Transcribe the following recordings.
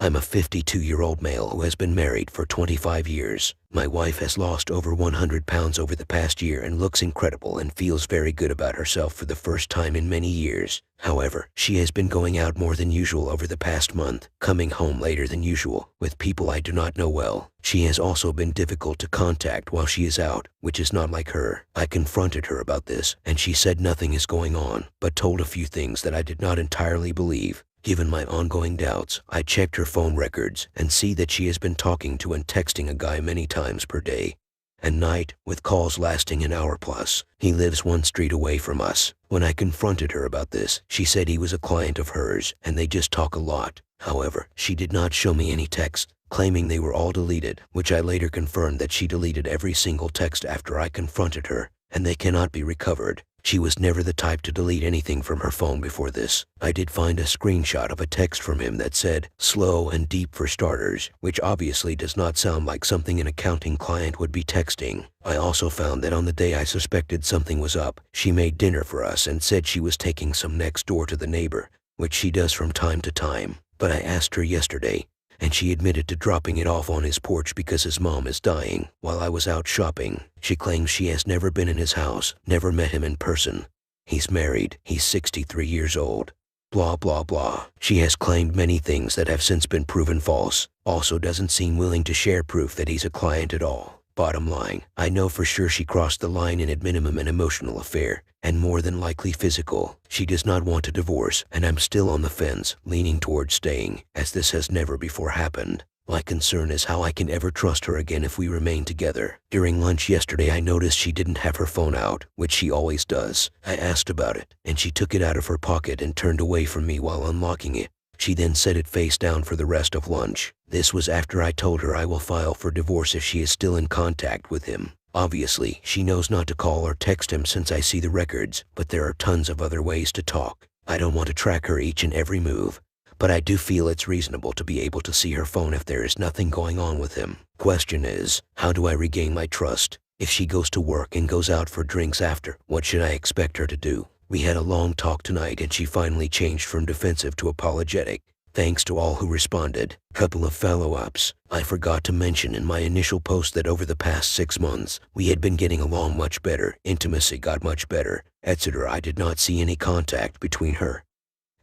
I'm a 52-year-old male who has been married for 25 years. My wife has lost over 100 pounds over the past year and looks incredible and feels very good about herself for the first time in many years. However, she has been going out more than usual over the past month, coming home later than usual, with people I do not know well. She has also been difficult to contact while she is out, which is not like her. I confronted her about this, and she said nothing is going on, but told a few things that I did not entirely believe. Given my ongoing doubts, I checked her phone records and see that she has been talking to and texting a guy many times per day and night, with calls lasting an hour plus. He lives one street away from us. When I confronted her about this, she said he was a client of hers and they just talk a lot. However, she did not show me any texts, claiming they were all deleted, which I later confirmed that she deleted every single text after I confronted her, and they cannot be recovered. She was never the type to delete anything from her phone before this. I did find a screenshot of a text from him that said, "slow and deep for starters," which obviously does not sound like something an accounting client would be texting. I also found that on the day I suspected something was up, she made dinner for us and said she was taking some next door to the neighbor, which she does from time to time. But I asked her yesterday, and she admitted to dropping it off on his porch because his mom is dying while I was out shopping. She claims she has never been in his house, never met him in person. He's married, he's 63 years old. Blah blah blah. She has claimed many things that have since been proven false. Also doesn't seem willing to share proof that he's a client at all. Bottom line, I know for sure she crossed the line in at minimum an emotional affair, and more than likely physical. She does not want a divorce, and I'm still on the fence, leaning towards staying, as this has never before happened. My concern is how I can ever trust her again if we remain together. During lunch yesterday I noticed she didn't have her phone out, which she always does. I asked about it, and she took it out of her pocket and turned away from me while unlocking it. She then set it face down for the rest of lunch. This was after I told her I will file for divorce if she is still in contact with him. Obviously, she knows not to call or text him since I see the records, but there are tons of other ways to talk. I don't want to track her each and every move, but I do feel it's reasonable to be able to see her phone if there is nothing going on with him. Question is, how do I regain my trust? If she goes to work and goes out for drinks after, what should I expect her to do? We had a long talk tonight and she finally changed from defensive to apologetic. Thanks to all who responded. Couple of follow-ups. I forgot to mention in my initial post that over the past 6 months, we had been getting along much better, intimacy got much better, etc. I did not see any contact between her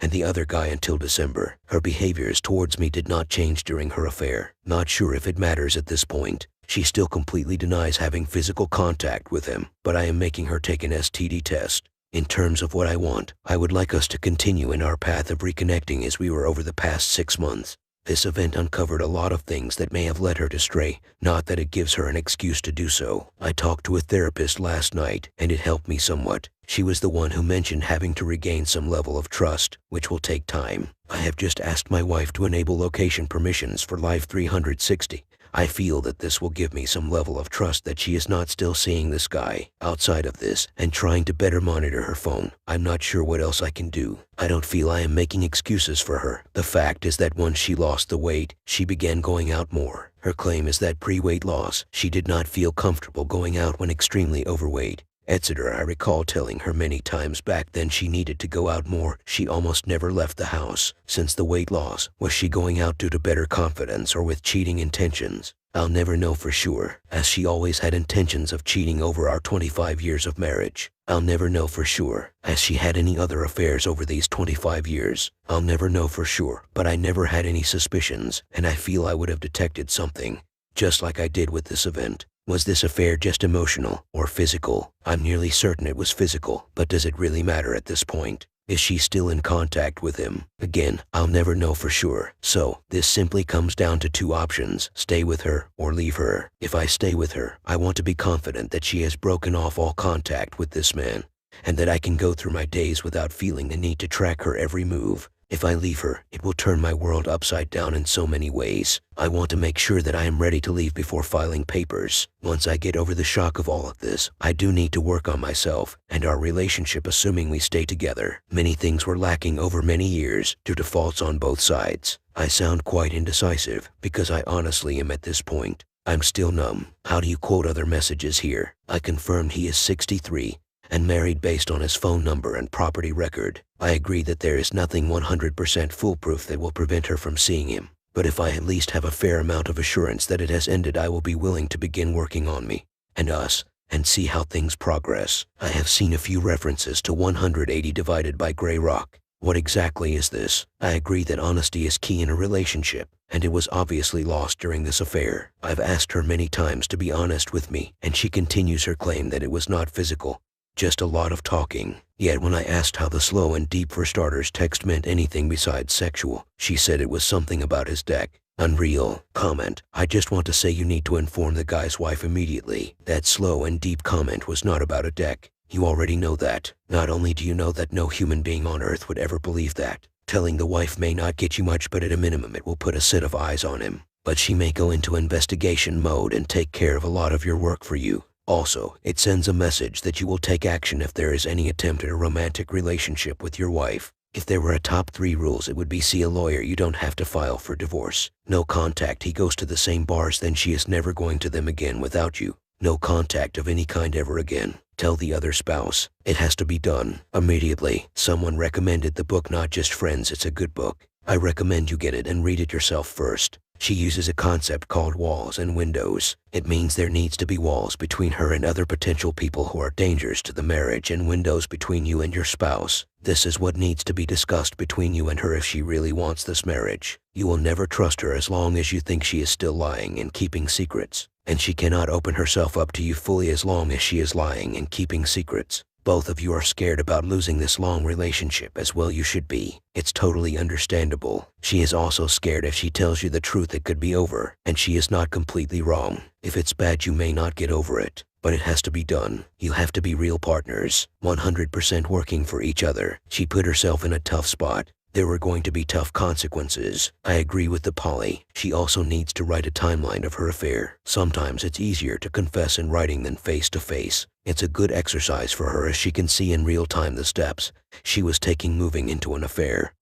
and the other guy until December. Her behaviors towards me did not change during her affair. Not sure if it matters at this point. She still completely denies having physical contact with him, but I am making her take an STD test. In terms of what I want, I would like us to continue in our path of reconnecting as we were over the past 6 months. This event uncovered a lot of things that may have led her to stray, not that it gives her an excuse to do so. I talked to a therapist last night, and it helped me somewhat. She was the one who mentioned having to regain some level of trust, which will take time. I have just asked my wife to enable location permissions for Life 360. I feel that this will give me some level of trust that she is not still seeing this guy. Outside of this, and trying to better monitor her phone, I'm not sure what else I can do. I don't feel I am making excuses for her. The fact is that once she lost the weight, she began going out more. Her claim is that pre-weight loss, she did not feel comfortable going out when extremely overweight, etc. I recall telling her many times back then she needed to go out more. She almost never left the house. Since the weight loss, was she going out due to better confidence or with cheating intentions? I'll never know for sure, as she always had intentions of cheating over our 25 years of marriage. I'll never know for sure, as she had any other affairs over these 25 years. I'll never know for sure, but I never had any suspicions, and I feel I would have detected something, just like I did with this event. Was this affair just emotional or physical? I'm nearly certain it was physical, but does it really matter at this point? Is she still in contact with him? Again, I'll never know for sure. So, this simply comes down to 2 options: stay with her or leave her. If I stay with her, I want to be confident that she has broken off all contact with this man, and that I can go through my days without feeling the need to track her every move. If I leave her, it will turn my world upside down in so many ways. I want to make sure that I am ready to leave before filing papers. Once I get over the shock of all of this, I do need to work on myself and our relationship, assuming we stay together. Many things were lacking over many years due to faults on both sides. I sound quite indecisive because I honestly am at this point. I'm still numb. How do you quote other messages here? I confirmed he is 63. And married based on his phone number and property record. I agree that there is nothing 100% foolproof that will prevent her from seeing him. But if I at least have a fair amount of assurance that it has ended, I will be willing to begin working on me and us and see how things progress. I have seen a few references to 180 divided by Grey Rock. What exactly is this? I agree that honesty is key in a relationship, and it was obviously lost during this affair. I've asked her many times to be honest with me, and she continues her claim that it was not physical, just a lot of talking. Yet when I asked how the slow and deep for starters text meant anything besides sexual, she said it was something about his deck. Unreal. Comment: I just want to say you need to inform the guy's wife immediately. That slow and deep comment was not about a deck. You already know that. Not only do you know that no human being on earth would ever believe that. Telling the wife may not get you much, but at a minimum it will put a set of eyes on him. But she may go into investigation mode and take care of a lot of your work for you. Also, it sends a message that you will take action if there is any attempt at a romantic relationship with your wife. If there were a top 3 rules, it would be: see a lawyer, you don't have to file for divorce. No contact, he goes to the same bars, then she is never going to them again without you. No contact of any kind ever again. Tell the other spouse. It has to be done immediately. Someone recommended the book Not Just Friends. It's a good book. I recommend you get it and read it yourself first. She uses a concept called walls and windows. It means there needs to be walls between her and other potential people who are dangers to the marriage, and windows between you and your spouse. This is what needs to be discussed between you and her if she really wants this marriage. You will never trust her as long as you think she is still lying and keeping secrets. And she cannot open herself up to you fully as long as she is lying and keeping secrets. Both of you are scared about losing this long relationship, as well you should be. It's totally understandable. She is also scared if she tells you the truth it could be over, and she is not completely wrong. If it's bad, you may not get over it, but it has to be done. You have to be real partners, 100% working for each other. She put herself in a tough spot. There were going to be tough consequences. I agree with the Polly. She also needs to write a timeline of her affair. Sometimes it's easier to confess in writing than face to face. It's a good exercise for her, as she can see in real time the steps she was taking moving into an affair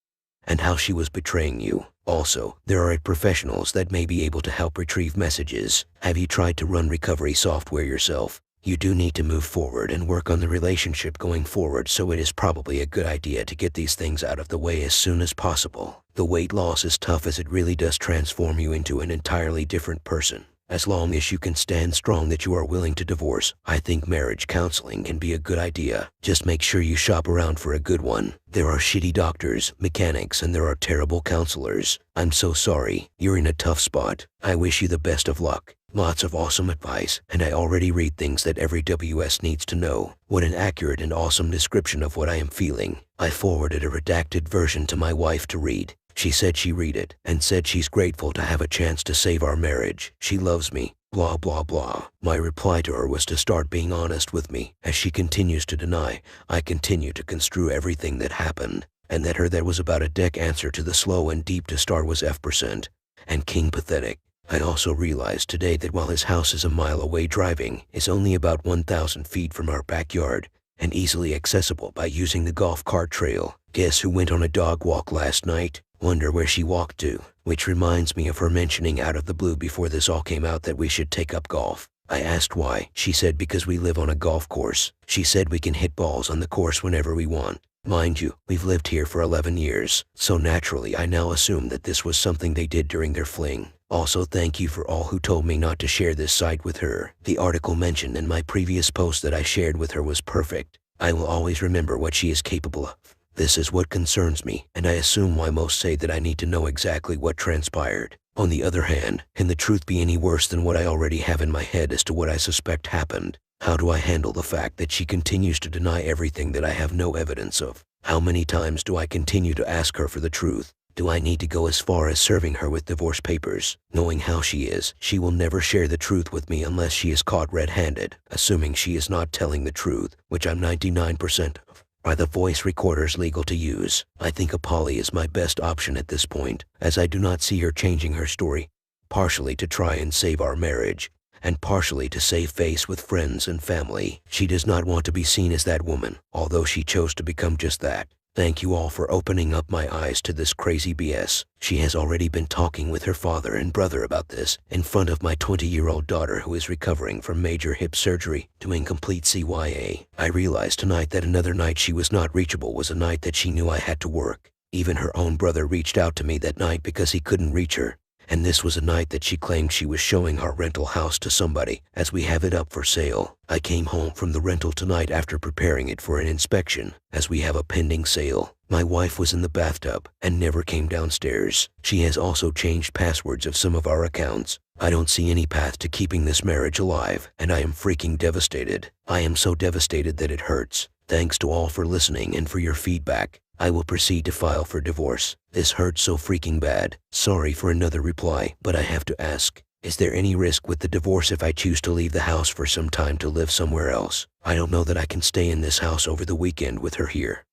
and how she was betraying you. Also, there are professionals that may be able to help retrieve messages. Have you tried to run recovery software yourself? You do need to move forward and work on the relationship going forward, so it is probably a good idea to get these things out of the way as soon as possible. The weight loss is tough, as it really does transform you into an entirely different person. As long as you can stand strong that you are willing to divorce, I think marriage counseling can be a good idea. Just make sure you shop around for a good one. There are shitty doctors, mechanics, and there are terrible counselors. I'm so sorry. You're in a tough spot. I wish you the best of luck. Lots of awesome advice, and I already read things that every WS needs to know. What an accurate and awesome description of what I am feeling. I forwarded a redacted version to my wife to read. She said she read it and said she's grateful to have a chance to save our marriage. She loves me. Blah blah blah. My reply to her was to start being honest with me. As she continues to deny, I continue to construe everything that happened, and that was about a deck answer to the slow and deep to start was F% and King pathetic. I also realized today that while his house is a mile away, driving is only about 1,000 feet from our backyard and easily accessible by using the golf cart trail. Guess who went on a dog walk last night? Wonder where she walked to. Which reminds me of her mentioning out of the blue before this all came out that we should take up golf. I asked why. She said because we live on a golf course. She said we can hit balls on the course whenever we want. Mind you, we've lived here for 11 years, so naturally I now assume that this was something they did during their fling. Also, thank you for all who told me not to share this site with her. The article mentioned in my previous post that I shared with her was perfect. I will always remember what she is capable of. This is what concerns me, and I assume why most say that I need to know exactly what transpired. On the other hand, can the truth be any worse than what I already have in my head as to what I suspect happened? How do I handle the fact that she continues to deny everything that I have no evidence of? How many times do I continue to ask her for the truth? Do I need to go as far as serving her with divorce papers? Knowing how she is, she will never share the truth with me unless she is caught red-handed, assuming she is not telling the truth, which I'm 99% of. Are the voice recorders legal to use? I think a Polly is my best option at this point, as I do not see her changing her story, partially to try and save our marriage, and partially to save face with friends and family. She does not want to be seen as that woman, although she chose to become just that. Thank you all for opening up my eyes to this crazy BS. She has already been talking with her father and brother about this in front of my 20-year-old daughter, who is recovering from major hip surgery, doing complete CYA. I realized tonight that another night she was not reachable was a night that she knew I had to work. Even her own brother reached out to me that night because he couldn't reach her. And this was a night that she claimed she was showing our rental house to somebody, as we have it up for sale. I came home from the rental tonight after preparing it for an inspection, as we have a pending sale. My wife was in the bathtub and never came downstairs. She has also changed passwords of some of our accounts. I don't see any path to keeping this marriage alive, and I am freaking devastated. I am so devastated that it hurts. Thanks to all for listening and for your feedback. I will proceed to file for divorce. This hurts so freaking bad. Sorry for another reply, but I have to ask. Is there any risk with the divorce if I choose to leave the house for some time to live somewhere else? I don't know that I can stay in this house over the weekend with her here.